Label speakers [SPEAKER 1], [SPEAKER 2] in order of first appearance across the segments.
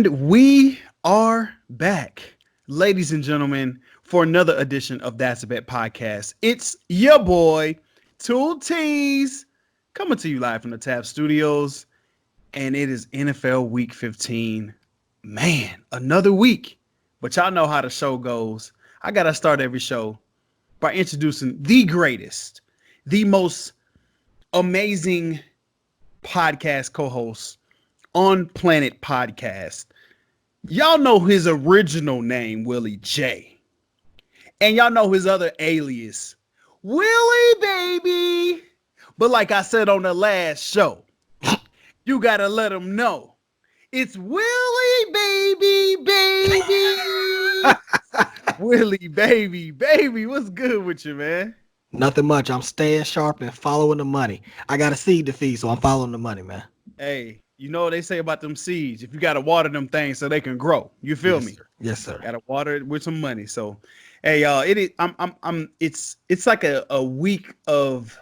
[SPEAKER 1] We are back, ladies and gentlemen, for another edition of That's a Bet podcast. It's your boy, Tool Tees, coming to you live from the Tab Studios, and it is NFL Week 15. Man, another week. But y'all know how the show goes. I got to start every show by introducing the greatest, the most amazing podcast co-host on Planet Podcast. Y'all know his original name, Willie J. And y'all know his other alias, Willy Baby. But like I said on the last show, you got to let them know. It's Willy Baby. Willy Baby. What's good with you, man?
[SPEAKER 2] Nothing much. I'm staying sharp and following the money. I got a seed to feed, so I'm following the money, man.
[SPEAKER 1] Hey, you know what they say about them seeds? If you got to water them things so they can grow. You feel
[SPEAKER 2] Yes,
[SPEAKER 1] me?
[SPEAKER 2] sir. Yes, sir.
[SPEAKER 1] Got to water it with some money. So, hey, y'all, it is. It's like a week of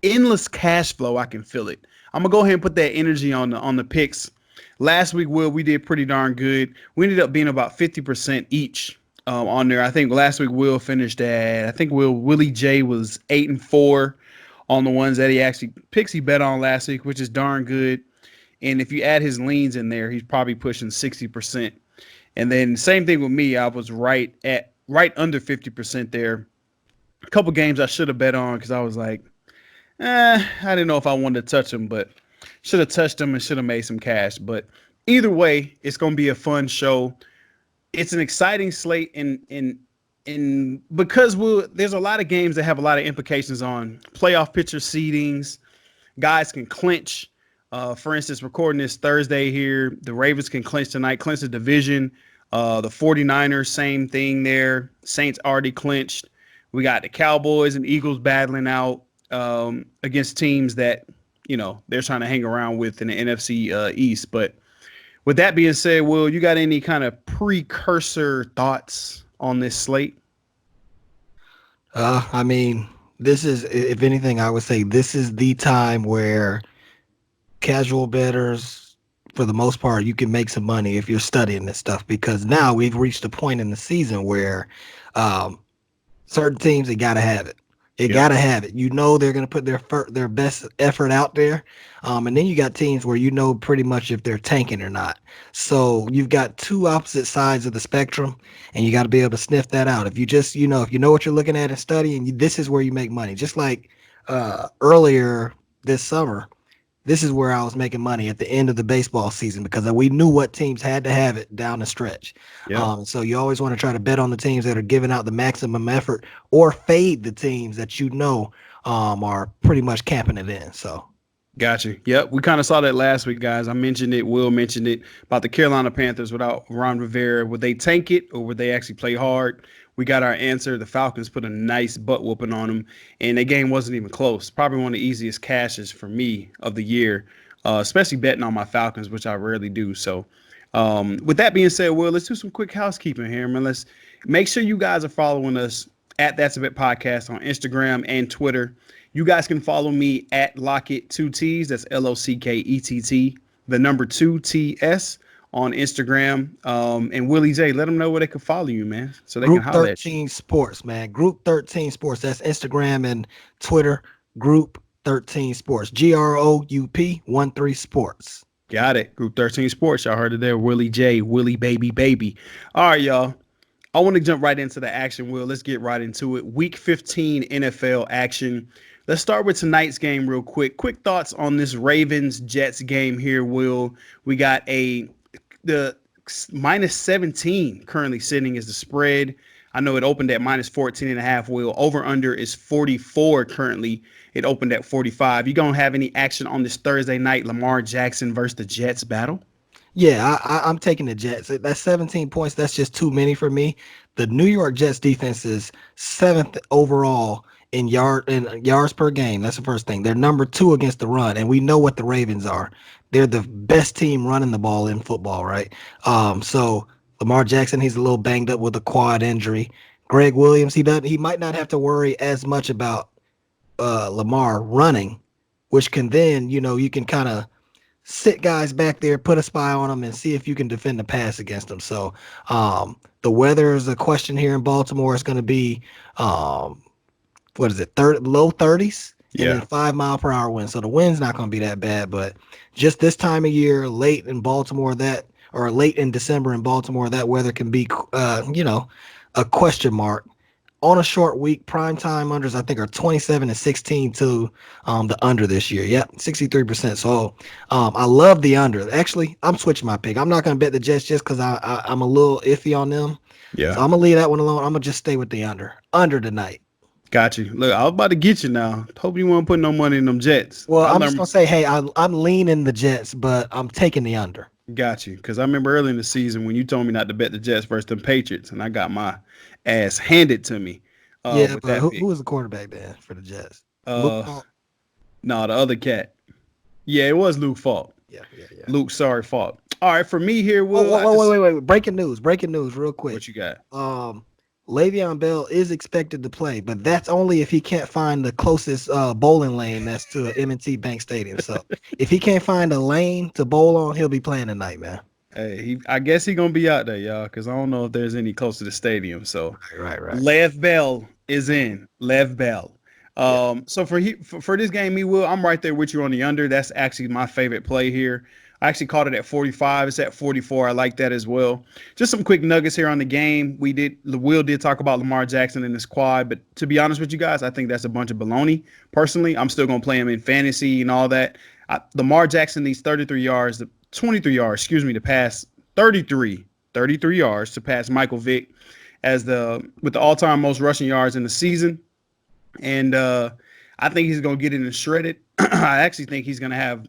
[SPEAKER 1] endless cash flow. I can feel it. I'm gonna go ahead and put that energy on the picks. Last week, Will, we did pretty darn good. We ended up being about 50% each on there. I think last week Will finished at. I think Willie J was 8-4 on the ones that he actually picks he bet on last week, which is darn good. And if you add his leans in there, he's probably pushing 60%. And then same thing with me. I was right under 50% there. A couple games I should have bet on because I was like, I didn't know if I wanted to touch them, but should have touched them and should have made some cash. But either way, it's going to be a fun show. It's an exciting slate and because there's a lot of games that have a lot of implications on playoff picture seedings. Guys can clinch. For instance, recording this Thursday here, the Ravens can clinch tonight, clinch the division. The 49ers, same thing there. Saints already clinched. We got the Cowboys and Eagles battling out against teams that, they're trying to hang around with in the NFC East. But with that being said, Will, you got any kind of precursor thoughts on this slate?
[SPEAKER 2] I mean, this is, if anything, I would say this is the time where casual bettors, for the most part, you can make some money if you're studying this stuff, because now we've reached a point in the season where certain teams, they got to have it. Got to have it. They're going to put their best effort out there. And then you got teams where pretty much if they're tanking or not. So you've got two opposite sides of the spectrum, and you got to be able to sniff that out. If you just, if you know what you're looking at and studying, this is where you make money. Just like earlier this summer, this is where I was making money at the end of the baseball season, because we knew what teams had to have it down the stretch. Yep. So you always want to try to bet on the teams that are giving out the maximum effort, or fade the teams that are pretty much camping it in. So.
[SPEAKER 1] Gotcha. Yep. We kind of saw that last week, guys. I mentioned it. Will mentioned it about the Carolina Panthers without Ron Rivera. Would they tank it, or would they actually play hard? We got our answer. The Falcons put a nice butt whooping on them, and the game wasn't even close. Probably one of the easiest cashes for me of the year, especially betting on my Falcons, which I rarely do. So with that being said, Will, let's do some quick housekeeping here, man. Let's make sure you guys are following us at That's a Bet Podcast on Instagram and Twitter. You guys can follow me at Lockett2Ts. That's LOCKETT, the number 2TS on Instagram. And Willie J, let them know where they can follow you, man, so they
[SPEAKER 2] Group
[SPEAKER 1] can holler
[SPEAKER 2] 13 at you. Sports, man. Group 13 Sports. That's Instagram and Twitter. Group 13 Sports. GROUP 13 Sports.
[SPEAKER 1] Got it. Group 13 Sports. Y'all heard it there. Willie J, Willy Baby. All right, y'all. I want to jump right into the action, Will. Let's get right into it. Week 15 NFL action. Let's start with tonight's game real quick. Quick thoughts on this Ravens-Jets game here, Will. We got the minus 17 currently sitting as the spread. I know it opened at minus 14.5, Will. Over-under is 44 currently. It opened at 45. You going to have any action on this Thursday night Lamar Jackson versus the Jets battle?
[SPEAKER 2] Yeah, I'm taking the Jets. That's 17 points. That's just too many for me. The New York Jets defense is 7th overall in yards per game. That's the first thing. They're number 2 against the run, and we know what the Ravens are. They're the best team running the ball in football, right? So Lamar Jackson, he's a little banged up with a quad injury. Greg Williams, he might not have to worry as much about Lamar running, which can then, you can kind of sit guys back there, put a spy on them, and see if you can defend the pass against them. So the weather is a question here in Baltimore. It's going to be what is it, low 30s, and then
[SPEAKER 1] Yeah.
[SPEAKER 2] 5 mile per hour wind. So the wind's not going to be that bad, but just this time of year, late in Baltimore, or late in December in Baltimore, that weather can be, a question mark. On a short week, prime time unders I think are 27 and 16 to the under this year. Yep, 63%. So I love the under. Actually, I'm switching my pick. I'm not going to bet the Jets just because I'm a little iffy on them. So
[SPEAKER 1] Yeah.
[SPEAKER 2] I'm gonna leave that one alone. I'm gonna just stay with the under tonight.
[SPEAKER 1] Got you. Look, I was about to get you now. Hope you won't put no money in them Jets.
[SPEAKER 2] Well,
[SPEAKER 1] I
[SPEAKER 2] I'm just
[SPEAKER 1] learned.
[SPEAKER 2] gonna say, hey, I'm leaning the Jets, but I'm taking the under.
[SPEAKER 1] Got you. Because I remember early in the season when you told me not to bet the Jets versus the Patriots, and I got my ass handed to me
[SPEAKER 2] Yeah,
[SPEAKER 1] with
[SPEAKER 2] but
[SPEAKER 1] that
[SPEAKER 2] who
[SPEAKER 1] pick.
[SPEAKER 2] was the quarterback then for the Jets? Luke
[SPEAKER 1] Uh,
[SPEAKER 2] Falk?
[SPEAKER 1] no, the other cat. Yeah, it was Luke Falk.
[SPEAKER 2] Yeah, yeah, yeah.
[SPEAKER 1] Luke, sorry, Falk. All right, for me here,
[SPEAKER 2] Oh,
[SPEAKER 1] Will, I
[SPEAKER 2] wait,
[SPEAKER 1] just
[SPEAKER 2] wait, wait, wait. Breaking news, real quick.
[SPEAKER 1] what you got?
[SPEAKER 2] Um, Le'Veon Bell is expected to play, but that's only if he can't find the closest bowling lane that's to M&T Bank Stadium. So if he can't find a lane to bowl on, he'll be playing tonight, man.
[SPEAKER 1] Hey, I guess he gonna be out there, y'all, because I don't know if there's any close to the stadium. So
[SPEAKER 2] Right, right.
[SPEAKER 1] Lev Bell is in. Lev Bell.
[SPEAKER 2] Yeah.
[SPEAKER 1] So for this game, me Will, I'm right there with you on the under. That's actually my favorite play here. I actually caught it at 45. It's at 44. I like that as well. Just some quick nuggets here on the game. Will did talk about Lamar Jackson in this quad, but to be honest with you guys, I think that's a bunch of baloney. Personally, I'm still gonna play him in fantasy and all that. Lamar Jackson needs 33 yards, 23 yards, excuse me, to pass 33 yards to pass Michael Vick as with the all-time most rushing yards in the season. And I think he's going to get it and shred it. I actually think he's going to have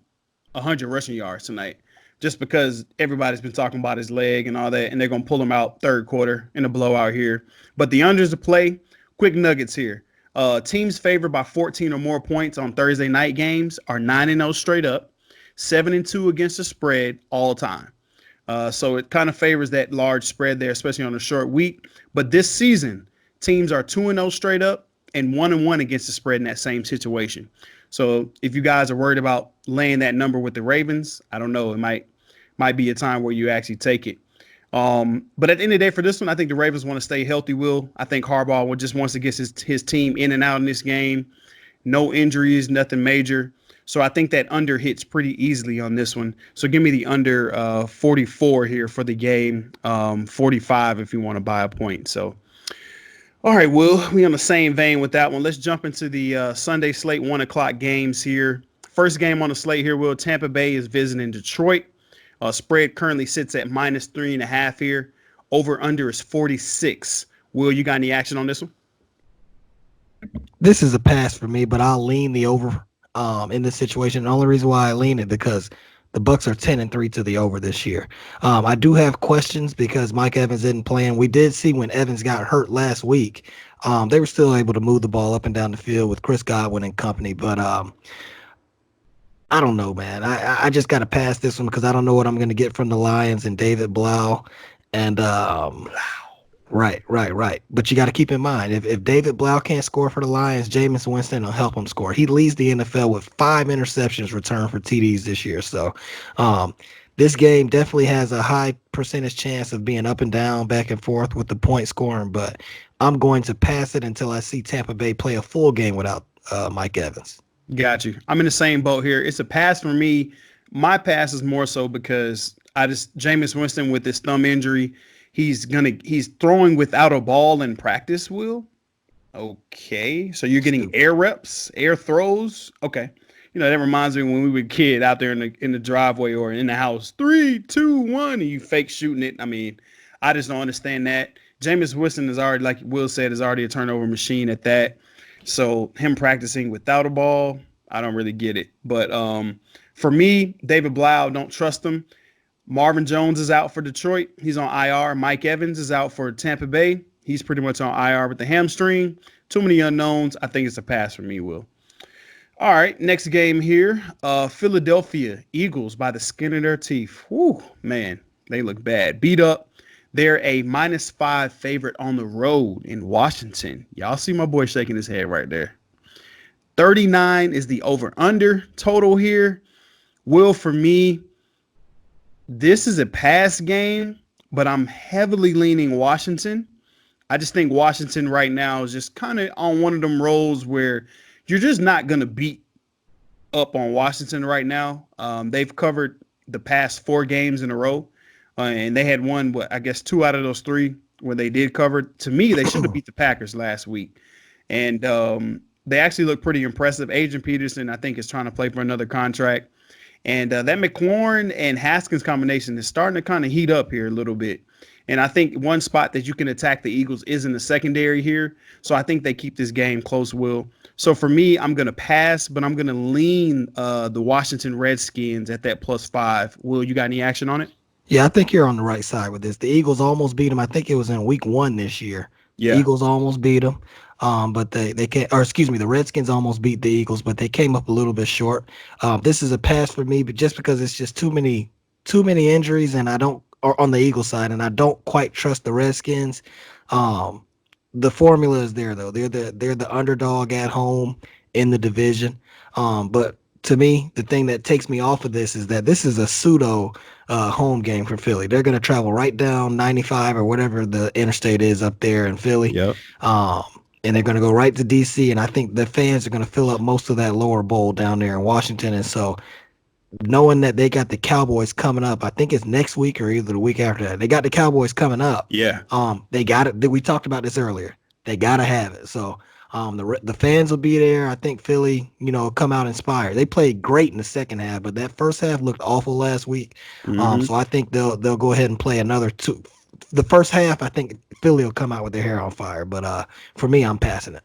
[SPEAKER 1] 100 rushing yards tonight just because everybody's been talking about his leg and all that, and they're going to pull him out third quarter in a blowout here. But the unders to play, quick nuggets here. Teams favored by 14 or more points on Thursday night games are 9-0 straight up, 7-2 against the spread all time. So it kind of favors that large spread there, especially on a short week. But this season, teams are 2-0 straight up and 1-1 against the spread in that same situation. So if you guys are worried about laying that number with the Ravens, I don't know. It might be a time where you actually take it. But at the end of the day, for this one, I think the Ravens want to stay healthy. Will I think Harbaugh just wants to get his team in and out in this game. No injuries, nothing major. So I think that under hits pretty easily on this one. So give me the under 44 here for the game, 45 if you want to buy a point. So, all right, Will, we on the same vein with that one. Let's jump into the Sunday slate 1 o'clock games here. First game on the slate here, Will. Tampa Bay is visiting Detroit. Spread currently sits at -3.5 here. Over under is 46. Will, you got any action on this one?
[SPEAKER 2] This is a pass for me, but I'll lean the over in this situation. The only reason why I lean it because the Bucks are 10-3 to the over this year. I do have questions because Mike Evans isn't playing. We did see when Evans got hurt last week, they were still able to move the ball up and down the field with Chris Godwin and company. But I don't know, man. I just got to pass this one because I don't know what I'm going to get from the Lions and David Blau. And right. But you got to keep in mind, if David Blau can't score for the Lions, Jameis Winston will help him score. He leads the NFL with 5 interceptions returned for TDs this year. So this game definitely has a high percentage chance of being up and down, back and forth with the point scoring. But I'm going to pass it until I see Tampa Bay play a full game without Mike Evans.
[SPEAKER 1] Got you. I'm in the same boat here. It's a pass for me. My pass is more so because Jameis Winston with his thumb injury, he's throwing without a ball in practice, Will. Okay. So you're getting air reps, air throws. Okay. That reminds me when we were a kid out there in the driveway or in the house. 3, 2, 1, and you fake shooting it. I mean, I just don't understand that. Jameis Winston is already, like Will said, is already a turnover machine at that. So him practicing without a ball, I don't really get it. But for me, David Blau, don't trust him. Marvin Jones is out for Detroit. He's on IR. Mike Evans is out for Tampa Bay. He's pretty much on IR with the hamstring. Too many unknowns. I think it's a pass for me, Will. All right, next game here. Philadelphia Eagles by the skin of their teeth. Whew, man, they look bad. Beat up. They're a -5 favorite on the road in Washington. Y'all see my boy shaking his head right there. 39 is the over-under total here. Will, for me, this is a pass game, but I'm heavily leaning Washington. I just think Washington right now is just kind of on one of them rolls where you're just not going to beat up on Washington right now. They've covered the past 4 games in a row, and they had won, I guess, 2 out of those 3 when they did cover. To me, they should have beat the Packers last week. And they actually look pretty impressive. Adrian Peterson, I think, is trying to play for another contract. And that McLaurin and Haskins combination is starting to kind of heat up here a little bit. And I think one spot that you can attack the Eagles is in the secondary here. So I think they keep this game close, Will. So for me, I'm going to pass, but I'm going to lean the Washington Redskins at that +5. Will, you got any action on it?
[SPEAKER 2] Yeah, I think you're on the right side with this. The Eagles almost beat them. I think it was in week 1 this year.
[SPEAKER 1] Yeah.
[SPEAKER 2] The Eagles almost beat them. But they can't, or excuse me, the Redskins almost beat the Eagles, but they came up a little bit short. This is a pass for me, but just because it's just too many injuries, and I don't, or on the Eagles side, and I don't quite trust the Redskins. The formula is there though. They're the underdog at home in the division. But to me, the thing that takes me off of this is that this is a pseudo home game for Philly. They're going to travel right down 95 or whatever the interstate is up there in Philly.
[SPEAKER 1] Yep.
[SPEAKER 2] And they're going to go right to D.C. And I think the fans are going to fill up most of that lower bowl down there in Washington. And so knowing that they got the Cowboys coming up, I think it's next week or either the week after that. They got the Cowboys coming up.
[SPEAKER 1] Yeah.
[SPEAKER 2] They got it. We talked about this earlier. They got to have it. So the fans will be there. I think Philly, come out inspired. They played great in the second half, but that first half looked awful last week. So I think they'll go ahead and play another 2. The first half, I think Philly will come out with their hair on fire. But for me, I'm passing it.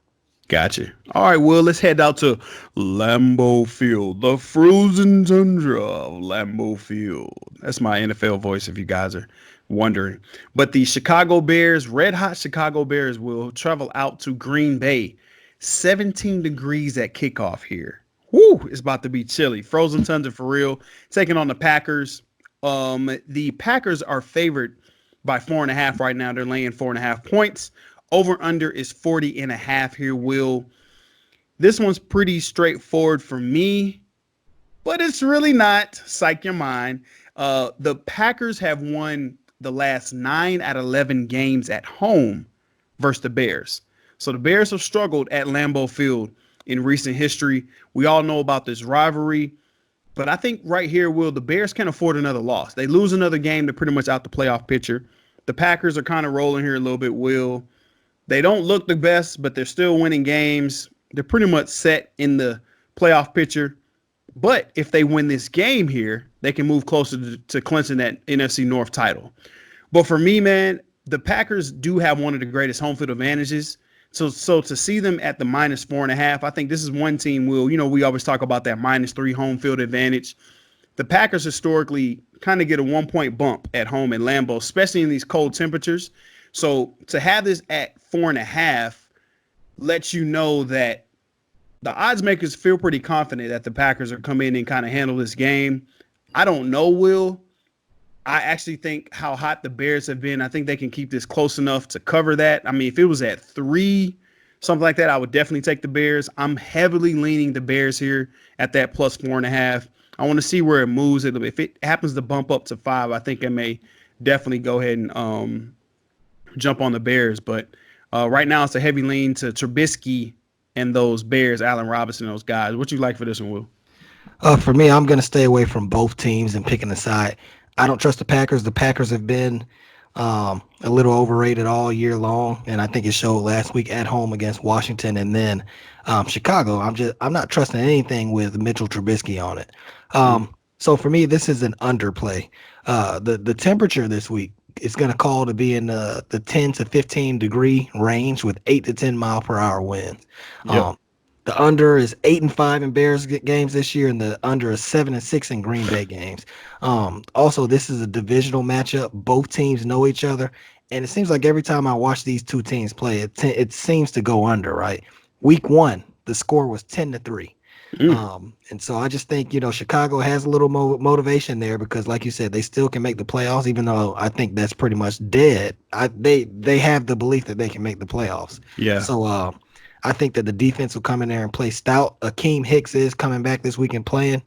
[SPEAKER 1] Gotcha. All right, well, let's head out to Lambeau Field, the frozen tundra of Lambeau Field. That's my NFL voice if you guys are wondering. But the Chicago Bears, red hot Chicago Bears, will travel out to Green Bay. 17 degrees at kickoff here. Woo, it's about to be chilly. Frozen tundra for real. Taking on the Packers. The Packers are favored by 4.5 right now. They're laying 4.5 points. Over under is 40.5 here, Will. This one's pretty straightforward for me, but it's really not. Psych your mind. The Packers have won the last 9 out of 11 games at home versus the Bears. So the Bears have struggled at Lambeau Field in recent history. We all know about this rivalry, but I think right here, Will, the Bears can't afford another loss. They lose another game, they're pretty much out the playoff picture. The Packers are kind of rolling here a little bit, Will. They don't look the best, but they're still winning games. They're pretty much set in the playoff picture. But if they win this game here, they can move closer to clinching that NFC North title. But for me, man, the Packers do have one of the greatest home field advantages. So to see them at the -4.5, I think this is one team, Will, we always talk about that -3 home field advantage. The Packers historically kind of get a 1-point bump at home in Lambeau, especially in these cold temperatures. So to have this at 4.5 lets you know that the odds makers feel pretty confident that the Packers are coming in and kind of handle this game. I don't know, Will. I actually think how hot the Bears have been, I think they can keep this close enough to cover that. I mean, if it was at 3, something like that, I would definitely take the Bears. I'm heavily leaning the Bears here at that +4.5. I want to see where it moves. If it happens to bump up to 5, I think I may definitely go ahead and jump on the Bears. But right now it's a heavy lean to Trubisky and those Bears, Allen Robinson, those guys. What you like for this one, Will?
[SPEAKER 2] For me, I'm going to stay away from both teams and picking a side. I don't trust the Packers. The Packers have been a little overrated all year long, and I think it showed last week at home against Washington, and then Chicago. I'm not trusting anything with Mitchell Trubisky on it. So for me, this is an underplay. The temperature this week is going to call to be in the 10 to 15 degree range with 8 to 10 mile per hour winds.
[SPEAKER 1] Yep.
[SPEAKER 2] The under is 8-5 in Bears games this year, and the under is 7-6 in Green Bay games. Also, this is a divisional matchup. Both teams know each other, and it seems like every time I watch these two teams play, it seems to go under. Right, week 1, the score was 10-3. And so I just think Chicago has a little motivation there because, like you said, they still can make the playoffs, even though I think that's pretty much dead. They have the belief that they can make the playoffs.
[SPEAKER 1] Yeah.
[SPEAKER 2] So I think that the defense will come in there and play stout. Akeem Hicks is coming back this week and playing.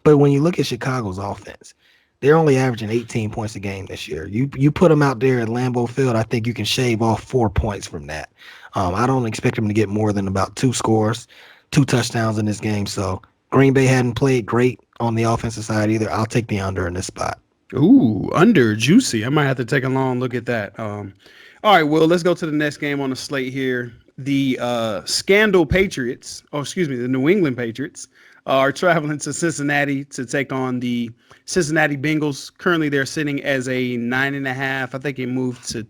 [SPEAKER 2] But when you look at Chicago's offense, they're only averaging 18 points a game this year. You put them out there at Lambeau Field, I think you can shave off 4 points from that. I don't expect them to get more than about two scores, two touchdowns in this game. So Green Bay hadn't played great on the offensive side either. I'll take the under in this spot.
[SPEAKER 1] Ooh, under juicy. I might have to take a long look at that. All right, Will, let's go to the next game on the slate here. The Scandal Patriots, the New England Patriots, are traveling to Cincinnati to take on the Cincinnati Bengals. Currently, they're sitting as a 9.5. I think it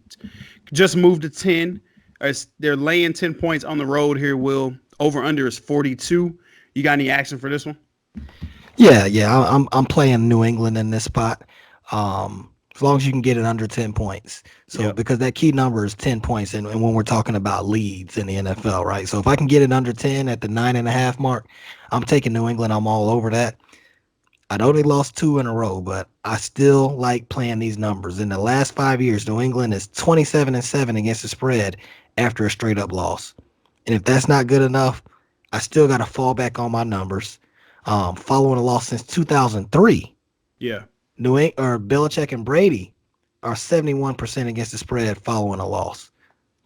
[SPEAKER 1] just moved to 10. They're laying 10 points on the road here, Will. Over under is 42. You got any action for this one?
[SPEAKER 2] Yeah. I'm playing New England in this spot. As long as you can get it under 10 points. So because that key number is 10 points, and when we're talking about leads in the NFL, right? So if I can get it under 10 at the 9.5 mark, I'm taking New England. I'm all over that. I know they lost 2 in a row, but I still like playing these numbers. In the last 5 years, New England is 27-7 against the spread after a straight up loss. And if that's not good enough, I still got to fall back on my numbers. Following a loss since 2003.
[SPEAKER 1] Yeah.
[SPEAKER 2] Belichick and Brady are 71% against the spread following a loss.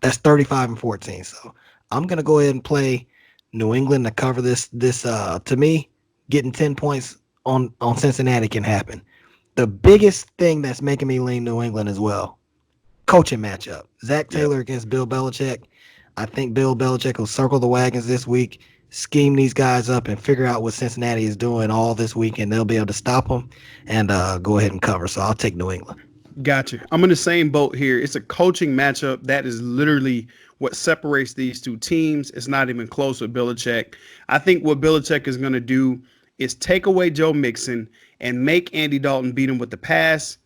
[SPEAKER 2] That's 35-14. So I'm gonna go ahead and play New England to cover this. To me, getting 10 points on Cincinnati can happen. The biggest thing that's making me lean New England as well, coaching matchup. Zach Taylor against Bill Belichick. I think Bill Belichick will circle the wagons this week, scheme these guys up, and figure out what Cincinnati is doing all this week, and they'll be able to stop them and go ahead and cover. So I'll take New England.
[SPEAKER 1] Gotcha. I'm in the same boat here. It's a coaching matchup. That is literally what separates these two teams. It's not even close with Belichick. I think what Belichick is going to do is take away Joe Mixon and make Andy Dalton beat him with the pass.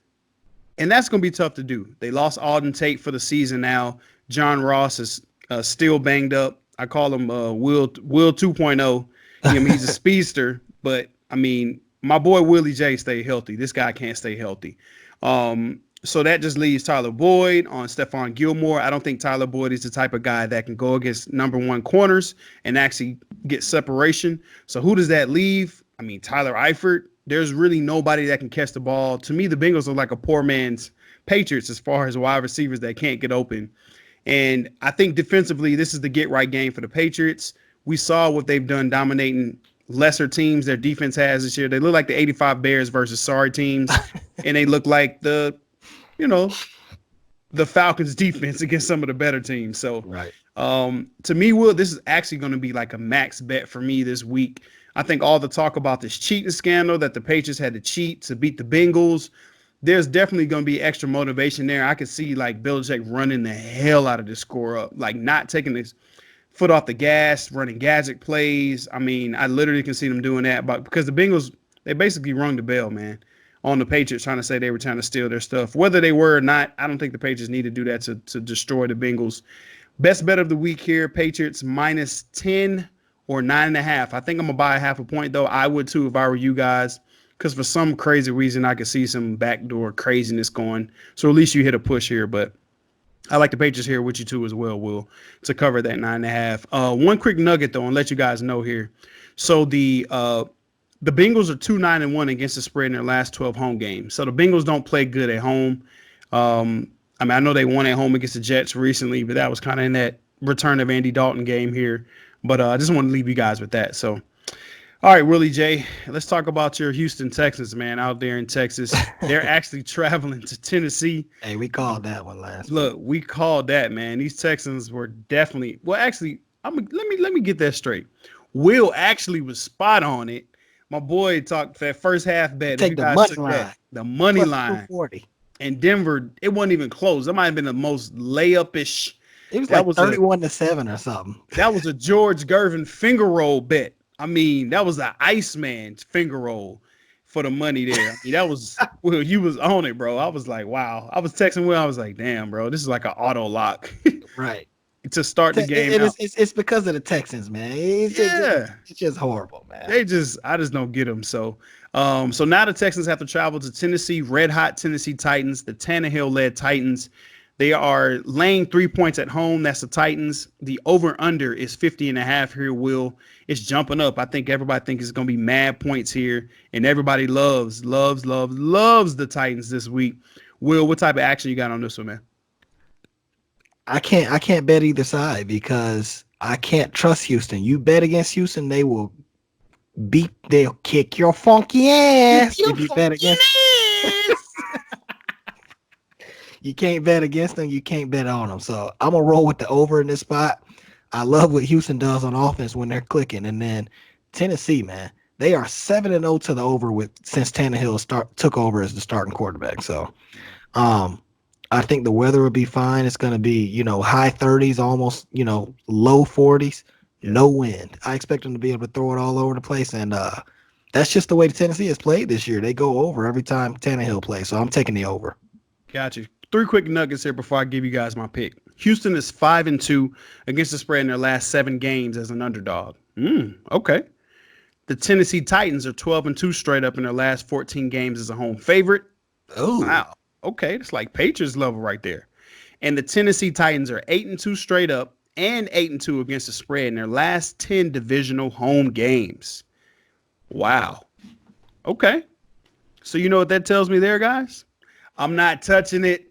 [SPEAKER 1] And that's going to be tough to do. They lost Alden Tate for the season now. John Ross is still banged up. I call him Will 2.0. He's a speedster, but I mean, my boy Willie J stay healthy. This guy can't stay healthy. So that just leaves Tyler Boyd on Stephon Gilmore. I don't think Tyler Boyd is the type of guy that can go against number one corners and actually get separation. So who does that leave? I mean, Tyler Eifert. There's really nobody that can catch the ball. To me, the Bengals are like a poor man's Patriots as far as wide receivers that can't get open. And I think defensively, this is the get-right game for the Patriots. We saw what they've done dominating lesser teams their defense has this year. They look like the 85 Bears versus sorry teams, and they look like the Falcons defense against some of the better teams. So
[SPEAKER 2] right.
[SPEAKER 1] To me, Will, this is actually going to be like a max bet for me this week. I think all the talk about this cheating scandal that the Patriots had to cheat to beat the Bengals, there's definitely going to be extra motivation there. I could see like Belichick running the hell out of this score up, like not taking his foot off the gas, running gadget plays. I mean, I literally can see them doing that, but because the Bengals, they basically rung the bell, man, on the Patriots, trying to say they were trying to steal their stuff. Whether they were or not, I don't think the Patriots need to do that to destroy the Bengals. Best bet of the week here, Patriots minus 10 or 9.5. I think I'm going to buy a half a point, though. I would, too, if I were you guys, because for some crazy reason, I could see some backdoor craziness going. So at least you hit a push here, but I like the Patriots here with you, too, as well, Will, to cover that 9.5. One quick nugget, though, and let you guys know here. So the Bengals are 2-9-1 against the spread in their last 12 home games. So the Bengals don't play good at home. I mean, I know they won at home against the Jets recently, but that was kind of in that return of Andy Dalton game here. But I just want to leave you guys with that. So, all right, Willie J, let's talk about your Houston Texans, man, out there in Texas. They're actually traveling to Tennessee.
[SPEAKER 2] Hey, we called that one last
[SPEAKER 1] Look, we called that, man. These Texans were definitely – well, actually, let me get that straight. Will actually was spot on it. My boy talked that first half bet.
[SPEAKER 2] Take the money line.
[SPEAKER 1] The money line.
[SPEAKER 2] 240.
[SPEAKER 1] And Denver, it wasn't even close. That might have been the most layup-ish.
[SPEAKER 2] It was like 31-7 or something.
[SPEAKER 1] That was a George Gervin finger roll bet. I mean, that was the Iceman finger roll for the money there. I mean, that was – Will, you was on it, bro. I was like, wow. I was texting Will. I was like, damn, bro, this is like an auto lock.
[SPEAKER 2] Right.
[SPEAKER 1] To start the game.
[SPEAKER 2] It's because of the Texans, man. It's just horrible, man.
[SPEAKER 1] I just don't get them. So now the Texans have to travel to Tennessee, red hot Tennessee Titans, the Tannehill-led Titans. They are laying 3 points at home. That's the Titans. The over-under is 50.5 here, Will. It's jumping up. I think everybody thinks it's going to be mad points here, and everybody loves the Titans this week. Will, what type of action you got on this one, man?
[SPEAKER 2] I can't bet either side because I can't trust Houston. You bet against Houston, they'll kick your funky ass. If you bet against you can't bet against them, you can't bet on them. So I'm gonna roll with the over in this spot. I love what Houston does on offense when they're clicking. And then Tennessee, man, they are 7-0 to the over since Tannehill took over as the starting quarterback. So I think the weather will be fine. It's going to be, high 30s, almost, low 40s, no wind. I expect them to be able to throw it all over the place. And that's just the way Tennessee has played this year. They go over every time Tannehill plays. So I'm taking the over.
[SPEAKER 1] Got you. 3 quick nuggets here before I give you guys my pick. Houston is 5-2 against the spread in their last 7 games as an underdog. Okay. The Tennessee Titans are 12-2 straight up in their last 14 games as a home favorite.
[SPEAKER 2] Oh,
[SPEAKER 1] wow. Okay, it's like Patriots level right there. And the Tennessee Titans are 8-2 straight up and 8-2 against the spread in their last 10 divisional home games. Wow. Okay. So you know what that tells me there, guys? I'm not touching it.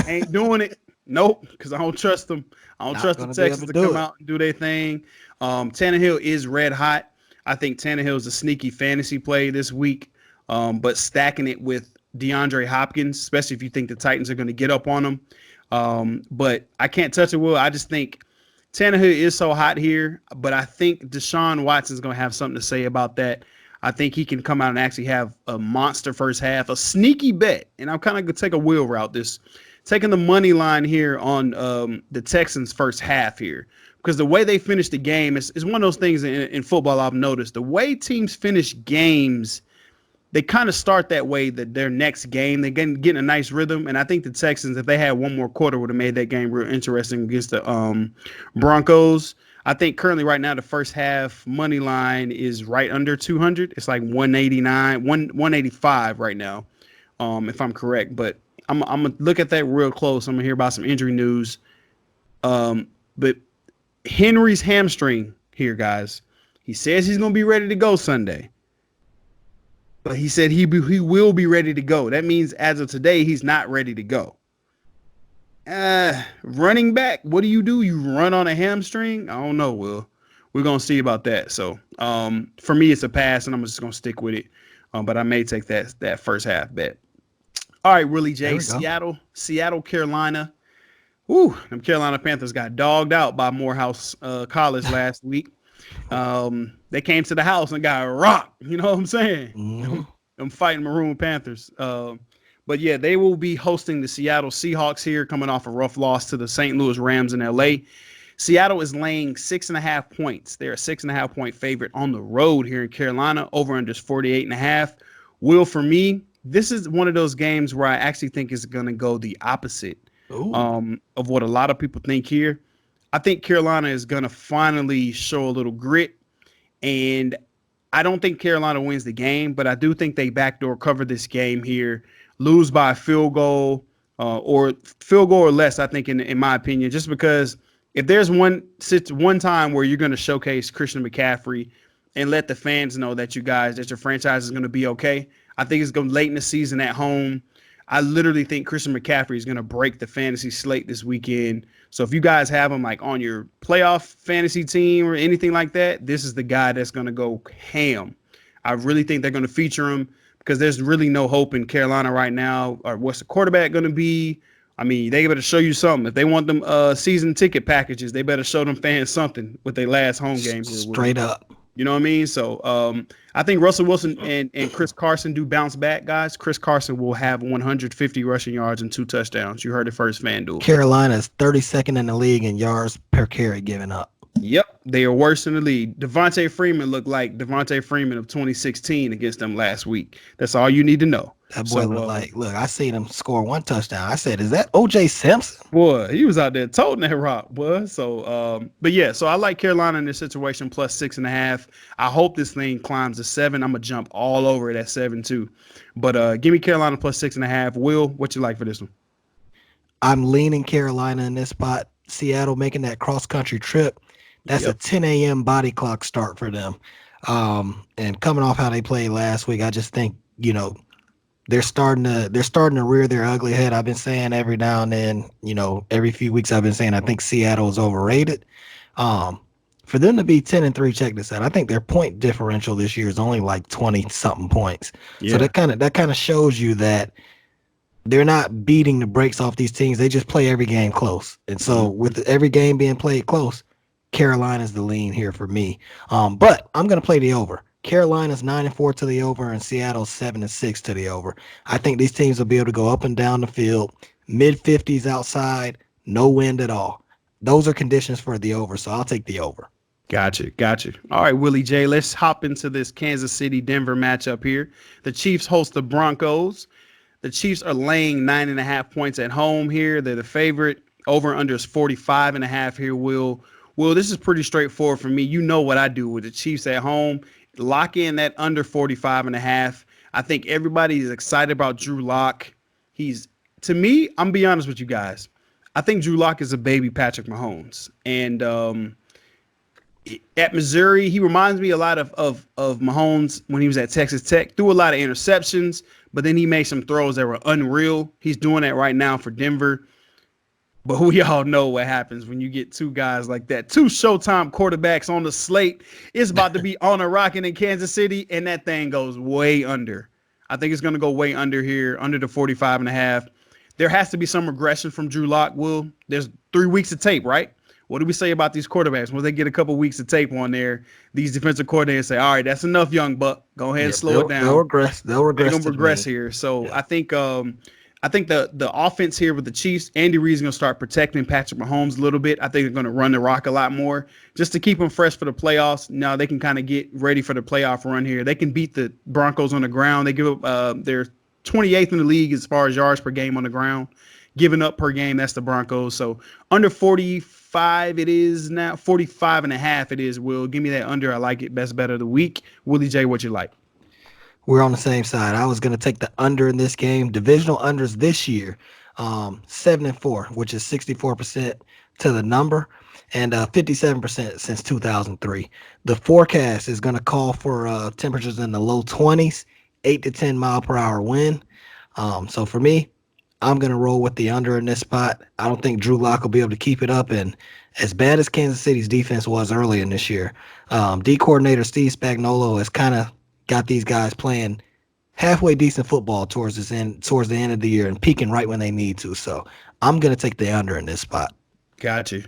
[SPEAKER 1] Ain't doing it. Nope, because I don't trust them. I don't trust the Texans to come out and do their thing. Tannehill is red hot. I think Tannehill is a sneaky fantasy play this week, but stacking it with DeAndre Hopkins, especially if you think the Titans are going to get up on them. But I can't touch it, Will. I just think Tannehill is so hot here, but I think Deshaun Watson's going to have something to say about that. I think he can come out and actually have a monster first half, a sneaky bet. And I'm kind of going to take a wheel route taking the money line here on the Texans first half here. Because the way they finish the game is one of those things in football I've noticed. The way teams finish games, they kind of start that way that their next game, they're getting a nice rhythm. And I think the Texans, if they had one more quarter, would have made that game real interesting against the Broncos. I think currently right now the first half money line is right under 200. It's like 189, 185 right now, if I'm correct. But I'm going to look at that real close. I'm going to hear about some injury news. But Henry's hamstring here, guys. He says he's going to be ready to go Sunday. But he said he will be ready to go. That means as of today, he's not ready to go. Running back, what do? You run on a hamstring? I don't know, Will. We're going to see about that. So for me, it's a pass, and I'm just going to stick with it. But I may take that first half bet. All right, Willie J. Seattle, Carolina. Woo, them Carolina Panthers got dogged out by Morehouse College last week. They came to the house and got rocked. You know what I'm saying?
[SPEAKER 2] Mm-hmm.
[SPEAKER 1] Them fighting Maroon Panthers. But yeah, they will be hosting the Seattle Seahawks here, coming off a rough loss to the St. Louis Rams in LA. Seattle is laying 6.5 points. They're a 6.5 point favorite on the road here in Carolina. Over under 48.5. Will, for me, this is one of those games where I actually think is going to go the opposite of what a lot of people think here. I think Carolina is going to finally show a little grit, and I don't think Carolina wins the game, but I do think they backdoor cover this game here, lose by a field goal or less, I think, in my opinion, just because if there's one time where you're going to showcase Christian McCaffrey and let the fans know that your franchise is going to be okay, I think it's going late in the season at home. I literally think Christian McCaffrey is going to break the fantasy slate this weekend. So if you guys have him like on your playoff fantasy team or anything like that, this is the guy that's going to go ham. I really think they're going to feature him because there's really no hope in Carolina right now. Or what's the quarterback going to be? I mean, they better show you something. If they want them season ticket packages, they better show them fans something with their last home game.
[SPEAKER 2] Straight up.
[SPEAKER 1] You know what I mean? So I think Russell Wilson and Chris Carson do bounce back, guys. Chris Carson will have 150 rushing yards and 2 touchdowns. You heard it first, FanDuel.
[SPEAKER 2] Carolina's 32nd in the league in yards per carry given up.
[SPEAKER 1] Yep, they are worse in the league. Devontae Freeman looked like Devontae Freeman of 2016 against them last week. That's all you need to know.
[SPEAKER 2] That boy look, I seen him score 1 touchdown. I said, is that O.J. Simpson?
[SPEAKER 1] Boy, he was out there toting that rock, boy. So, but yeah, so I like Carolina in this situation plus 6.5. I hope this thing climbs to 7. I'm going to jump all over it at 7 too. But give me Carolina plus 6.5. Will, what you like for this one?
[SPEAKER 2] I'm leaning Carolina in this spot. Seattle making that cross country trip. That's a
[SPEAKER 1] Yep.
[SPEAKER 2] 10 a.m. body clock start for them. And coming off how they played last week, I just think, they're starting to rear their ugly head. I've been saying every now and then, every few weeks I've been saying I think Seattle is overrated. Um, for them to be 10-3, check this out. I think their point differential this year is only like 20 something points. So
[SPEAKER 1] Yeah.
[SPEAKER 2] that kind of shows you that they're not beating the brakes off these teams. They just play every game close. And so
[SPEAKER 1] Mhm.
[SPEAKER 2] with every game being played close, Carolina's the lean here for me. But I'm gonna play the over. Carolina's 9-4 to the over, and Seattle's 7-6 to the over. I think these teams will be able to go up and down the field, mid 50s outside, no wind at all. Those are conditions for the over, so I'll take the over.
[SPEAKER 1] Gotcha. Gotcha. All right, Willie J. Let's hop into this Kansas City Denver matchup here. The Chiefs host the Broncos. The Chiefs are laying 9.5 points at home here. They're the favorite. Over under is 45.5 here, Will, this is pretty straightforward for me. You know what I do with the Chiefs at home. Lock in that under 45.5. I think everybody is excited about Drew Lock. He's, to me, I'm gonna be honest with you guys. I think Drew Lock is a baby Patrick Mahomes. And at Missouri, he reminds me a lot of Mahomes when he was at Texas Tech. Threw a lot of interceptions, but then he made some throws that were unreal. He's doing that right now for Denver. But we all know what happens when you get two guys like that. Two Showtime quarterbacks on the slate. It's about to be on a rocket in Kansas City, and that thing goes way under. I think it's going to go way under here, under the 45.5. There has to be some regression from Drew Lock, Will. There's 3 weeks of tape, right? What do we say about these quarterbacks? When they get a couple weeks of tape on there, these defensive coordinators say, all right, that's enough, young buck. Go ahead and
[SPEAKER 2] Yeah,
[SPEAKER 1] slow it
[SPEAKER 2] they'll
[SPEAKER 1] down.
[SPEAKER 2] regress. They'll
[SPEAKER 1] They're
[SPEAKER 2] regress
[SPEAKER 1] gonna
[SPEAKER 2] to the
[SPEAKER 1] regress
[SPEAKER 2] mean.
[SPEAKER 1] here. So
[SPEAKER 2] Yeah.
[SPEAKER 1] I think the offense here with the Chiefs, Andy Reid's gonna start protecting Patrick Mahomes a little bit. I think they're gonna run the rock a lot more just to keep them fresh for the playoffs. Now they can kind of get ready for the playoff run here. They can beat the Broncos on the ground. They give up they're 28th in the league as far as yards per game on the ground. Giving up per game, that's the Broncos. So under 45 it is now. 45.5 it is, Will. Give me that under. I like it. Best bet of the week. Willie J, what you like?
[SPEAKER 2] We're on the same side. I was going to take the under in this game. Divisional unders this year, 7-4, which is 64% to the number, and 57% since 2003. The forecast is going to call for temperatures in the low 20s, 8 to 10 mile per hour wind. So for me, I'm going to roll with the under in this spot. I don't think Drew Lock will be able to keep it up. And as bad as Kansas City's defense was early in this year, D coordinator Steve Spagnuolo has kind of got these guys playing halfway decent football towards the end of the year and peaking right when they need to. So I'm going to take the under in this spot.
[SPEAKER 1] Got you.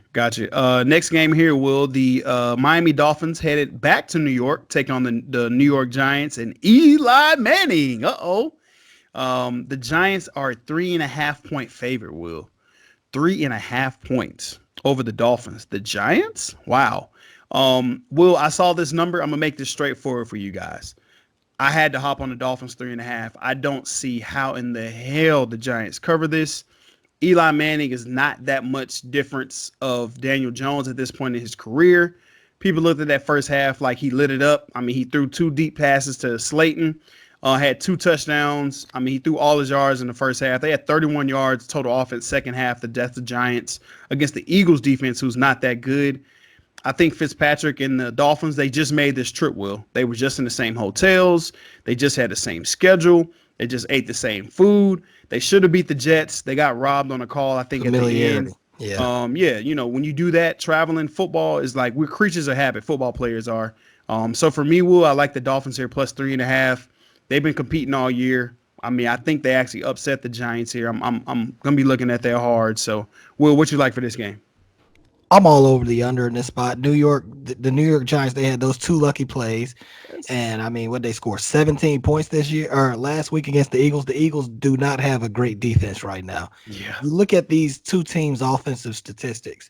[SPEAKER 1] Next game here, Will. The Miami Dolphins headed back to New York, take on the New York Giants and Eli Manning. The Giants are a 3.5 point favorite, Will. 3.5 points over the Dolphins. The Giants? Wow. Will, I saw this number. I'm gonna make this straightforward for you guys. I had to hop on the Dolphins 3.5. I don't see how in the hell the Giants cover this. Eli Manning is not that much difference of Daniel Jones at this point in his career. People looked at that first half like he lit it up. I mean, he threw 2 deep passes to Slayton, had 2 touchdowns. I mean, he threw all his yards in the first half. They had 31 yards total offense second half, the death of Giants against the Eagles defense, who's not that good. I think Fitzpatrick and the Dolphins, they just made this trip, Will. They were just in the same hotels. They just had the same schedule. They just ate the same food. They should have beat the Jets. They got robbed on a call, I think, at the end.
[SPEAKER 2] Familiarity. Yeah.
[SPEAKER 1] Yeah, when you do that, traveling football is like we're creatures of habit. Football players are. So for me, Will, I like the Dolphins here plus 3.5. They've been competing all year. I mean, I think they actually upset the Giants here. I'm gonna be looking at that hard. So, Will, what you like for this game?
[SPEAKER 2] I'm all over the under in this spot. New York, the New York Giants, they had those 2 lucky plays. And I mean, what they score 17 points this year or last week against the Eagles. The Eagles do not have a great defense right now.
[SPEAKER 1] Yeah.
[SPEAKER 2] You look at these two teams' offensive statistics.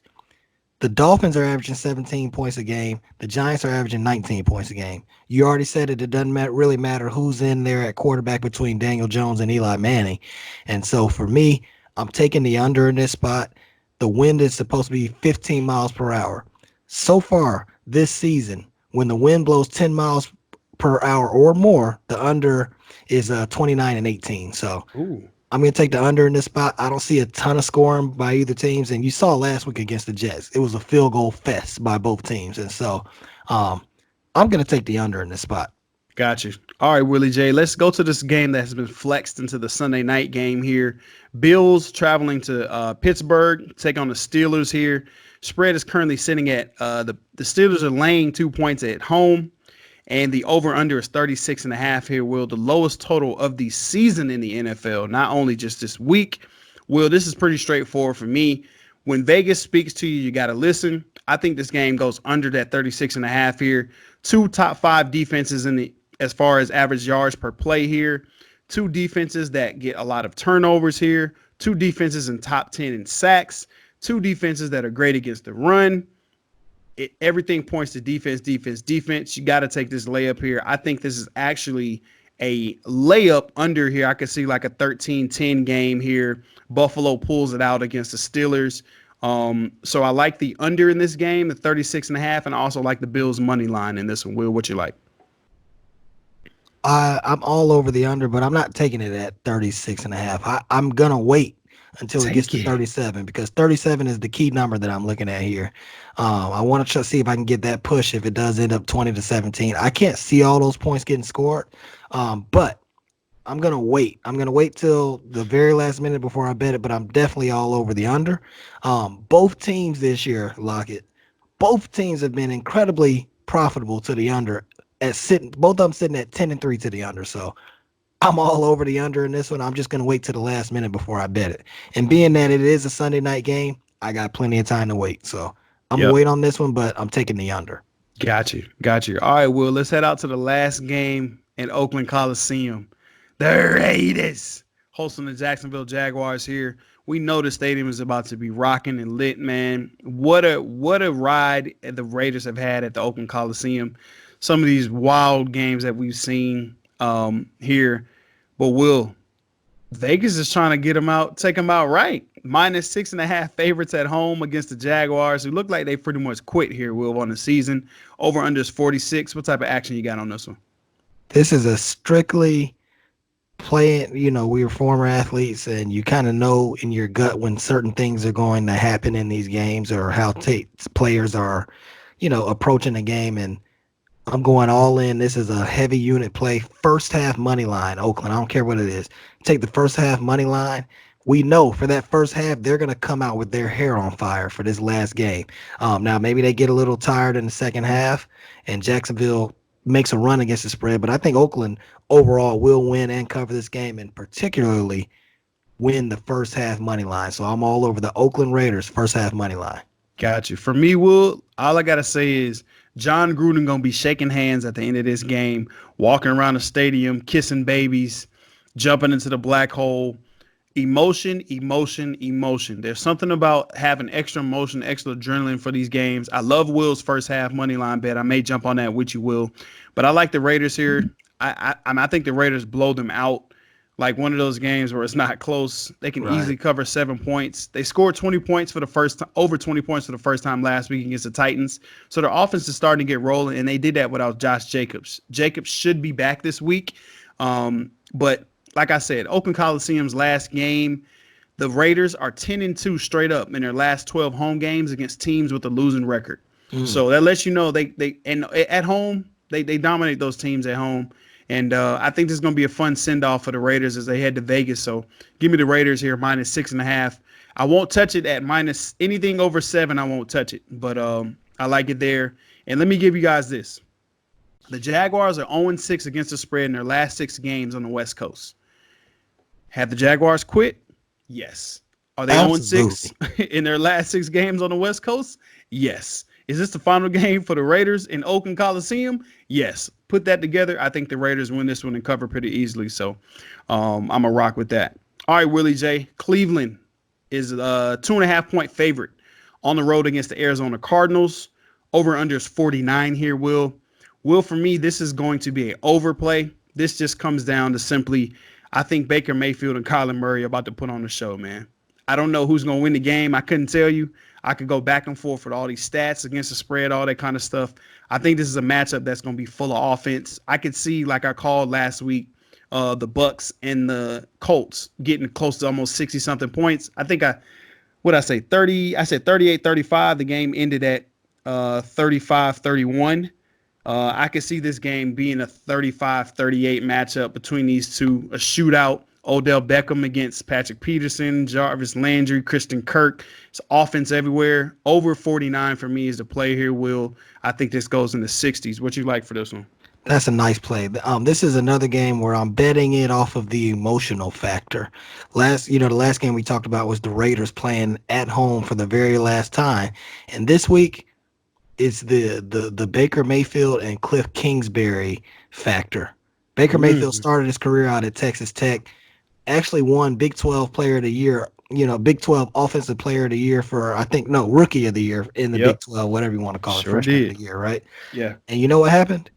[SPEAKER 2] The Dolphins are averaging 17 points a game. The Giants are averaging 19 points a game. You already said it. It doesn't really matter who's in there at quarterback between Daniel Jones and Eli Manning. And so for me, I'm taking the under in this spot. The wind is supposed to be 15 miles per hour. So far this season, when the wind blows 10 miles per hour or more, the under is 29-18. So
[SPEAKER 1] Ooh.
[SPEAKER 2] I'm going to take the under in this spot. I don't see a ton of scoring by either teams. And you saw last week against the Jets, it was a field goal fest by both teams. And so um, I'm going to take the under in this spot.
[SPEAKER 1] Got you. All right, Willie J. Let's go to this game that has been flexed into the Sunday night game here. Bills traveling to Pittsburgh, take on the Steelers here. Spread is currently sitting at the Steelers are laying 2 points at home, and the over-under is 36.5 here, Will. The lowest total of the season in the NFL, not only just this week. Will, this is pretty straightforward for me. When Vegas speaks to you, you got to listen. I think this game goes under that 36.5 here. Two top 5 defenses in the as far as average yards per play here. Two defenses that get a lot of turnovers here. Two defenses in top 10 in sacks. Two defenses that are great against the run. Everything points to defense, defense, defense. You got to take this layup here. I think this is actually a layup under here. I could see like a 13-10 game here. Buffalo pulls it out against the Steelers. So I like the under in this game, the 36.5, and I also like the Bills money line in this one. Will, what you like?
[SPEAKER 2] I'm all over the under, but I'm not taking it at 36.5. I'm going to wait until it gets to 37 because 37 is the key number that I'm looking at here. I want to see if I can get that push if it does end up 20-17. I can't see all those points getting scored, but I'm going to wait. I'm going to wait till the very last minute before I bet it, but I'm definitely all over the under. Both teams this year, Lockett, both teams have been incredibly profitable to the under. Both of them sitting at 10-3 to the under. So I'm all over the under in this one. I'm just going to wait to the last minute before I bet it. And being that it is a Sunday night game, I got plenty of time to wait. So I'm going to wait on this one, but I'm taking the under.
[SPEAKER 1] Got you. All right, Will, let's head out to the last game in Oakland Coliseum. The Raiders hosting the Jacksonville Jaguars here. We know the stadium is about to be rocking and lit, man. What a ride the Raiders have had at the Oakland Coliseum. Some of these wild games that we've seen here. But Will, Vegas is trying to get them out, take them out right. -6.5 favorites at home against the Jaguars, who look like they pretty much quit here, Will, on the season. Over under is 46. What type of action you got on this one?
[SPEAKER 2] This is a strictly playing, we were former athletes, and you kind of know in your gut when certain things are going to happen in these games or how players are, approaching the game. And I'm going all in. This is a heavy unit play. First half money line, Oakland. I don't care what it is. Take the first half money line. We know for that first half, they're going to come out with their hair on fire for this last game. Now, maybe they get a little tired in the second half, and Jacksonville makes a run against the spread. But I think Oakland overall will win and cover this game, and particularly win the first half money line. So I'm all over the Oakland Raiders first half money line.
[SPEAKER 1] Got you. For me, Will, all I got to say is John Gruden going to be shaking hands at the end of this game, walking around the stadium, kissing babies, jumping into the black hole. Emotion, emotion, emotion. There's something about having extra emotion, extra adrenaline for these games. I love Will's first half money line bet. I may jump on that with you, Will. But I like the Raiders here. I think the Raiders blow them out. Like one of those games where it's not close. They can easily cover 7 points. They scored 20 points for the first time, over 20 points for the first time last week against the Titans. So their offense is starting to get rolling, and they did that without Josh Jacobs. Jacobs should be back this week. But like I said, Oakland Coliseum's last game, the Raiders are 10-2 straight up in their last 12 home games against teams with a losing record. So that lets you know they at home, they dominate those teams at home. And I think this is going to be a fun send-off for the Raiders as they head to Vegas. So give me the Raiders here, -6.5. I won't touch it at minus anything over 7. I won't touch it. But I like it there. And let me give you guys this. The Jaguars are 0-6 against the spread in their last 6 games on the West Coast. Have the Jaguars quit? Yes. Are they 0-6 in their last 6 games on the West Coast? Yes. Is this the final game for the Raiders in Oakland Coliseum? Yes. Put that together. I think the Raiders win this one and cover pretty easily. So I'm going to rock with that. All right, Willie J. Cleveland is a 2.5-point favorite on the road against the Arizona Cardinals. Over under is 49 here, Will. Will, for me, this is going to be an overplay. This just comes down to simply, I think Baker Mayfield and Kyler Murray are about to put on the show, man. I don't know who's going to win the game. I couldn't tell you. I could go back and forth with all these stats against the spread, all that kind of stuff. I think this is a matchup that's going to be full of offense. I could see, like I called last week, the Bucks and the Colts getting close to almost 60 something points. I think what I say 30. I said 38-35. The game ended at 35-31. I could see this game being a 35-38 matchup between these two, a shootout. Odell Beckham against Patrick Peterson, Jarvis Landry, Christian Kirk. It's offense everywhere. Over 49 for me is the play here, Will. I think this goes in the 60s. What you like for this one?
[SPEAKER 2] That's a nice play. This is another game where I'm betting it off of the emotional factor. The last game we talked about was the Raiders playing at home for the very last time, and this week it's the Baker Mayfield and Cliff Kingsbury factor. Baker Mayfield started his career out at Texas Tech, actually won Big 12 Player of the Year. Big 12 Offensive Player of the Year Rookie of the Year in the Big 12, whatever you want to call it, Freshman of the Year, right?
[SPEAKER 1] Yeah.
[SPEAKER 2] And you know what happened?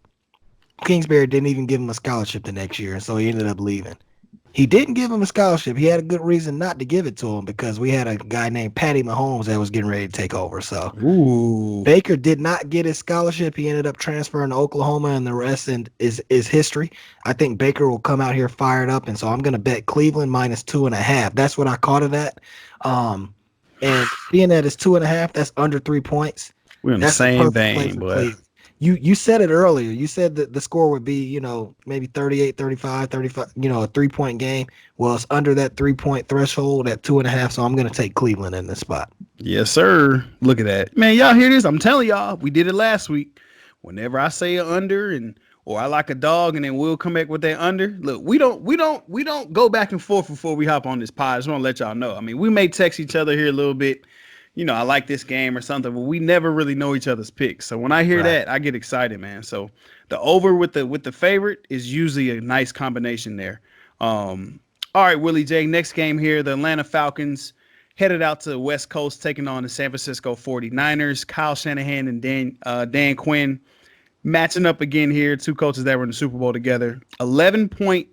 [SPEAKER 2] Kingsbury didn't even give him a scholarship the next year, and so he ended up leaving. He didn't give him a scholarship. He had a good reason not to give it to him because we had a guy named Patty Mahomes that was getting ready to take over. So Baker did not get his scholarship. He ended up transferring to Oklahoma, and the rest is history. I think Baker will come out here fired up, and so I'm going to bet Cleveland -2.5. That's what I caught it at. And being that it's 2.5, that's under 3 points.
[SPEAKER 1] We're in the same vein, boy.
[SPEAKER 2] You said it earlier. You said that the score would be, maybe 38, 35, 35, a 3-point game. Well, it's under that 3-point threshold at 2.5, so I'm going to take Cleveland in this spot.
[SPEAKER 1] Yes, sir. Look at that. Man, y'all hear this? I'm telling y'all, we did it last week. Whenever I say an under or I like a dog and then we'll come back with that under. Look, we don't go back and forth before we hop on this pod. I just want to let y'all know. I mean, we may text each other here a little bit. I like this game or something, but we never really know each other's picks. So when I hear that, I get excited, man. So the over with the favorite is usually a nice combination there. All right, Willie J. Next game here, the Atlanta Falcons headed out to the West Coast, taking on the San Francisco 49ers. Kyle Shanahan and Dan Quinn matching up again here. Two coaches that were in the Super Bowl together. 11-point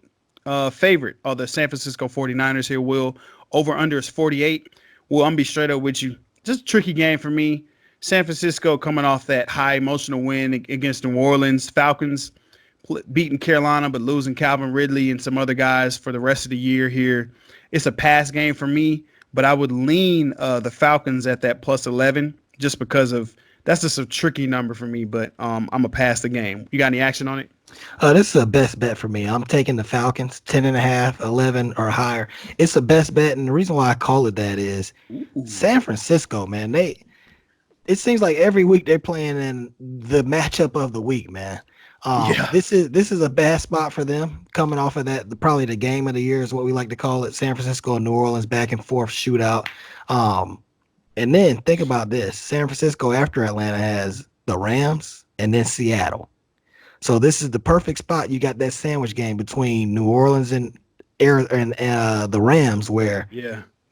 [SPEAKER 1] favorite are the San Francisco 49ers here, Will. Over under is 48. Well, I'm going to be straight up with you. Just a tricky game for me. San Francisco coming off that high emotional win against New Orleans. Falcons beating Carolina, but losing Calvin Ridley and some other guys for the rest of the year here. It's a pass game for me, but I would lean the Falcons at that +11 just because that's just a tricky number for me, but I'm going to pass the game. You got any action on it?
[SPEAKER 2] This is a best bet for me. I'm taking the Falcons, 10.5, 11 or higher. It's the best bet, and the reason why I call it that is San Francisco, man. It seems like every week they're playing in the matchup of the week, man. This is a bad spot for them coming off of that. Probably the game of the year is what we like to call it. San Francisco and New Orleans back and forth shootout. And then think about this: San Francisco after Atlanta has the Rams and then Seattle. So this is the perfect spot. You got that sandwich game between New Orleans and the Rams where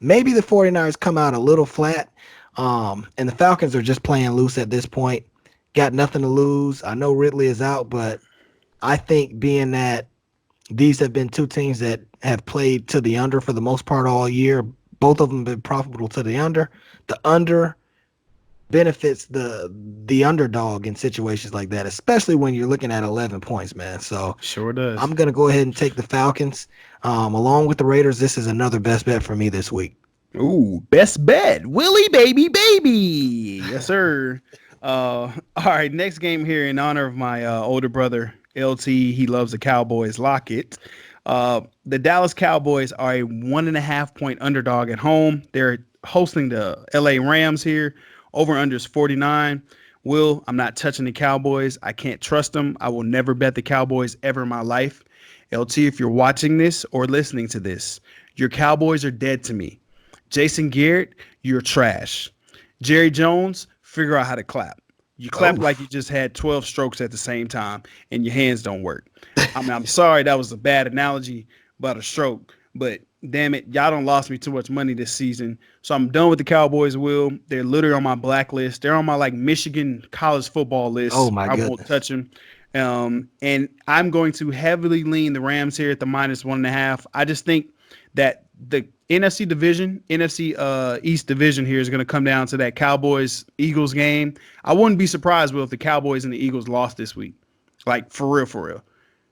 [SPEAKER 2] maybe the 49ers come out a little flat, and the Falcons are just playing loose at this point. Got nothing to lose. I know Ridley is out, but I think being that these have been two teams that have played to the under for the most part all year, both of them have been profitable to the under. The under benefits the underdog in situations like that, especially when you're looking at 11 points, man. So
[SPEAKER 1] sure does.
[SPEAKER 2] I'm going to go ahead and take the Falcons. Along with the Raiders, this is another best bet for me this week.
[SPEAKER 1] Ooh, best bet. Willy, baby. Yes, sir. All right, next game here in honor of my older brother, LT. He loves the Cowboys. Lock it. The Dallas Cowboys are a 1.5-point underdog at home. They're hosting the LA Rams here. Over under is 49. Will, I'm not touching the Cowboys. I can't trust them. I will never bet the Cowboys ever in my life. LT, if you're watching this or listening to this, your Cowboys are dead to me. Jason Garrett, you're trash. Jerry Jones, figure out how to clap. You clap like you just had 12 strokes at the same time and your hands don't work. I mean, I'm sorry that was a bad analogy about a stroke, but damn it, y'all done lost me too much money this season. So I'm done with the Cowboys, Will. They're literally on my blacklist. They're on my Michigan college football list.
[SPEAKER 2] Oh my goodness.
[SPEAKER 1] I won't touch them. And I'm going to heavily lean the Rams here at the -1.5. I just think that the NFC East division here is going to come down to that Cowboys-Eagles game. I wouldn't be surprised, Will, if the Cowboys and the Eagles lost this week. Like, for real.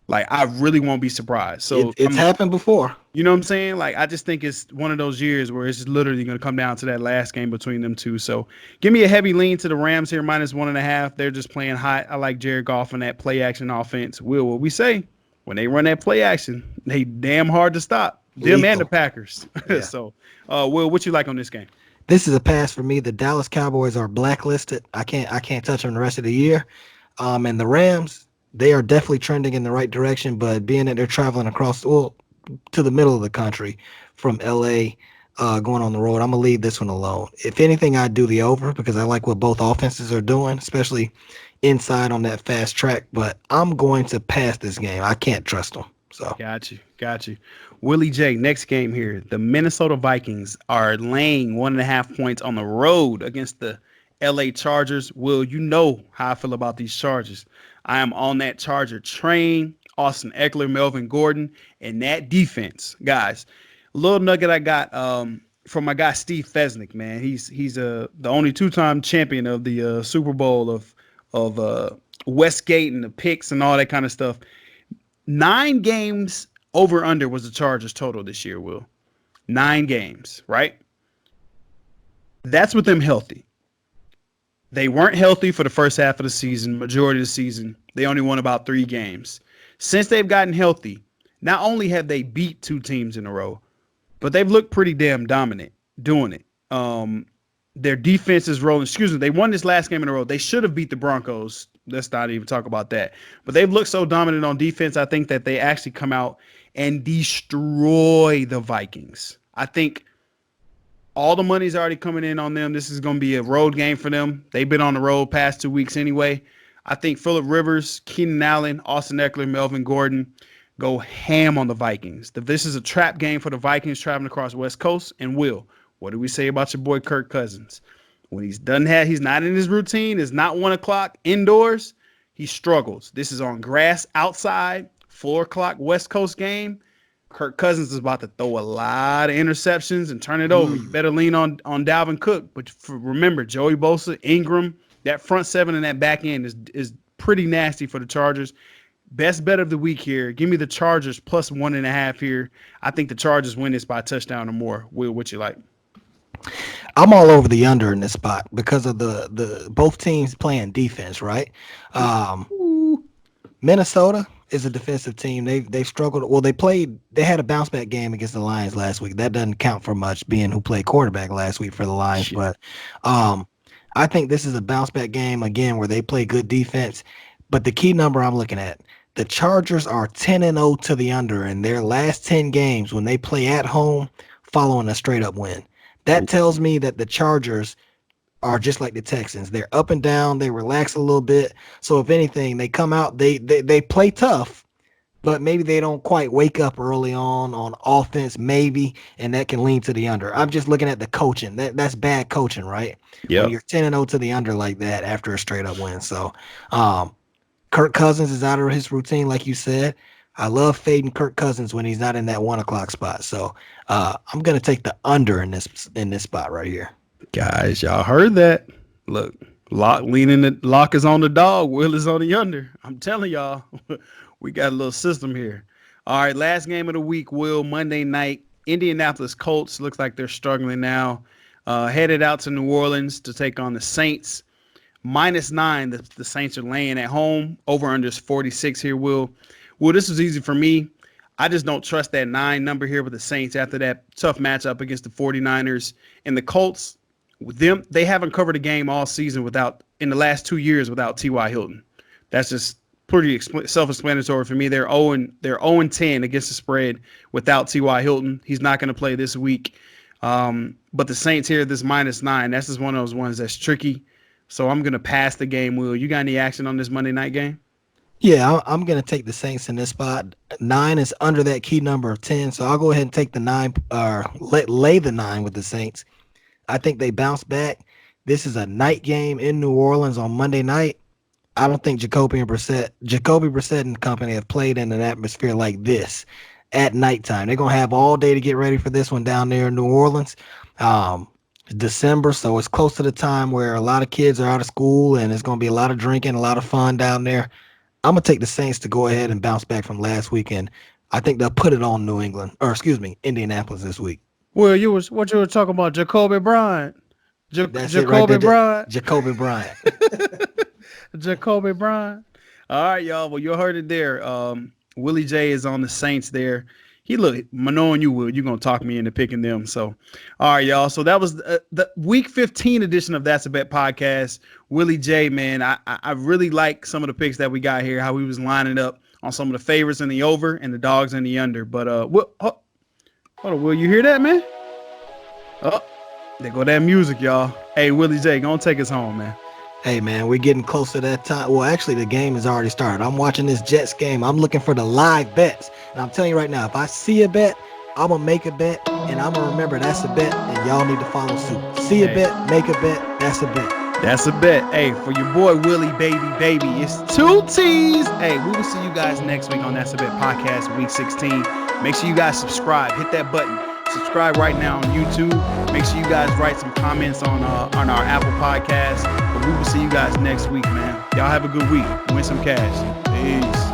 [SPEAKER 1] Like, I really won't be surprised. So
[SPEAKER 2] It's happened before.
[SPEAKER 1] you know what I'm saying? Like, I just think it's one of those years where it's literally going to come down to that last game between them two. So give me a heavy lean to the Rams here, -1.5. They're just playing hot. I like Jared Goff and that play action offense. Will, what we say? When they run that play action, they damn hard to stop. Them and the
[SPEAKER 2] Lethal.
[SPEAKER 1] Packers.
[SPEAKER 2] Yeah.
[SPEAKER 1] So, Will, what you like on this game?
[SPEAKER 2] This is a pass for me. The Dallas Cowboys are blacklisted. I can't touch them the rest of the year. And the Rams, they are definitely trending in the right direction, but being that they're traveling across to the middle of the country from LA, going on the road, I'm gonna leave this one alone. If anything, I do the over because I like what both offenses are doing, especially inside on that fast track. But I'm going to pass this game. I can't trust them. So
[SPEAKER 1] Got you. Got you. Willie J, next game here. The Minnesota Vikings are laying 1.5 points on the road against the LA Chargers. Will, you know how I feel about these Chargers. I am on that Charger train. Austin Eckler, Melvin Gordon, and that defense. Guys, a little nugget I got from my guy Steve Fesnick, man. He's the only two-time champion of the Super Bowl of Westgate and the picks and all that kind of stuff. 9 games over under was the Chargers total this year, Will. 9 games, right? That's with them healthy. They weren't healthy for the first half of the season, majority of the season. They only won about 3 games. Since they've gotten healthy, not only have they beat 2 teams in a row, but they've looked pretty damn dominant doing it. Their defense is rolling. Excuse me. They won this last game in a row. They should have beat the Broncos. Let's not even talk about that. But they've looked so dominant on defense. I think that they actually come out and destroy the Vikings. I think all the money's already coming in on them. This is going to be a road game for them. They've been on the road past 2 weeks anyway. I think Phillip Rivers, Keenan Allen, Austin Eckler, Melvin Gordon go ham on the Vikings. This is a trap game for the Vikings traveling across the West Coast. And Will, what do we say about your boy Kirk Cousins? When he's not in his routine, it's not 1 o'clock indoors, he struggles. This is on grass outside, 4 o'clock West Coast game. Kirk Cousins is about to throw a lot of interceptions and turn it over. You better lean on Dalvin Cook. But remember, Joey Bosa, Ingram, that front seven and that back end is pretty nasty for the Chargers. Best bet of the week here. Give me the Chargers plus 1.5 here. I think the Chargers win this by a touchdown or more. Will, what you like?
[SPEAKER 2] I'm all over the under in this spot because of the both teams playing defense, right? Minnesota is a defensive team. They've struggled. Well, they had a bounce back game against the Lions last week. That doesn't count for much, being who played quarterback last week for the Lions. Shit. But I think this is a bounce back game again where they play good defense. But the key number I'm looking at, the Chargers are 10-0 to the under in their last 10 games when they play at home following a straight up win. That tells me that the Chargers are just like the Texans. They're up and down. They relax a little bit. So if anything, they come out, they play tough, but maybe they don't quite wake up early on offense, maybe, and that can lean to the under. I'm just looking at the coaching. That's bad coaching, right?
[SPEAKER 1] Yeah.
[SPEAKER 2] When you're 10-0 to the under like that after a straight up win. So Kirk Cousins is out of his routine, like you said. I love fading Kirk Cousins when he's not in that 1 o'clock spot. So I'm gonna take the under in this spot right here.
[SPEAKER 1] Guys, y'all heard that? Look, lock is on the dog. Will is on the under. I'm telling y'all, we got a little system here. All right, last game of the week. Will, Monday night, Indianapolis Colts looks like they're struggling now. Headed out to New Orleans to take on the Saints. -9. The Saints are laying at home. Over under is 46 here. Will, this was easy for me. I just don't trust that 9 number here with the Saints after that tough matchup against the 49ers. And the Colts, with them, they haven't covered a game all season in the last 2 years without T.Y. Hilton. That's just pretty self-explanatory for me. They're 0-10 against the spread without T.Y. Hilton. He's not going to play this week. But the Saints here, this -9, that's just one of those ones that's tricky. So I'm going to pass the game, Will. You got any action on this Monday night game?
[SPEAKER 2] Yeah, I'm going to take the Saints in this spot. 9 is under that key number of 10, so I'll go ahead and take the 9, or lay the 9 with the Saints. I think they bounce back. This is a night game in New Orleans on Monday night. I don't think Jacoby Brissett and company have played in an atmosphere like this at nighttime. They're going to have all day to get ready for this one down there in New Orleans. December, so it's close to the time where a lot of kids are out of school and it's going to be a lot of drinking, a lot of fun down there. I'm gonna take the Saints to go ahead and bounce back from last weekend. I think they'll put it on New England, or excuse me, Indianapolis this week.
[SPEAKER 1] Well, what you were talking about, Jacoby Bryant.
[SPEAKER 2] That's it right
[SPEAKER 1] Jacoby
[SPEAKER 2] there.
[SPEAKER 1] Bryant.
[SPEAKER 2] Jacoby Bryant.
[SPEAKER 1] Jacoby Bryant. All right, y'all. Well, you heard it there. Willie J is on the Saints there. He look, knowing you, Will, you're going to talk me into picking them. So, all right, y'all. So that was the week 15 edition of That's a Bet podcast. Willie J, man, I really like some of the picks that we got here, how we was lining up on some of the favorites in the over and the dogs in the under. But, hold on, Will, you hear that, man? Oh, there go that music, y'all. Hey, Willie J, go on, take us home, man.
[SPEAKER 2] Hey, man, we're getting close to that time. Well, actually, the game has already started. I'm watching this Jets game. I'm looking for the live bets. And I'm telling you right now, if I see a bet, I'm going to make a bet, and I'm going to remember that's a bet, and y'all need to follow suit. See a bet, make a bet, that's a bet.
[SPEAKER 1] That's a bet. Hey, for your boy, Willie, baby, it's 2 T's. Hey, we will see you guys next week on That's a Bet podcast, week 16. Make sure you guys subscribe. Hit that button. Subscribe right now on YouTube. Make sure you guys write some comments on our Apple podcast. But we will see you guys next week, man. Y'all have a good week. Win some cash. Peace.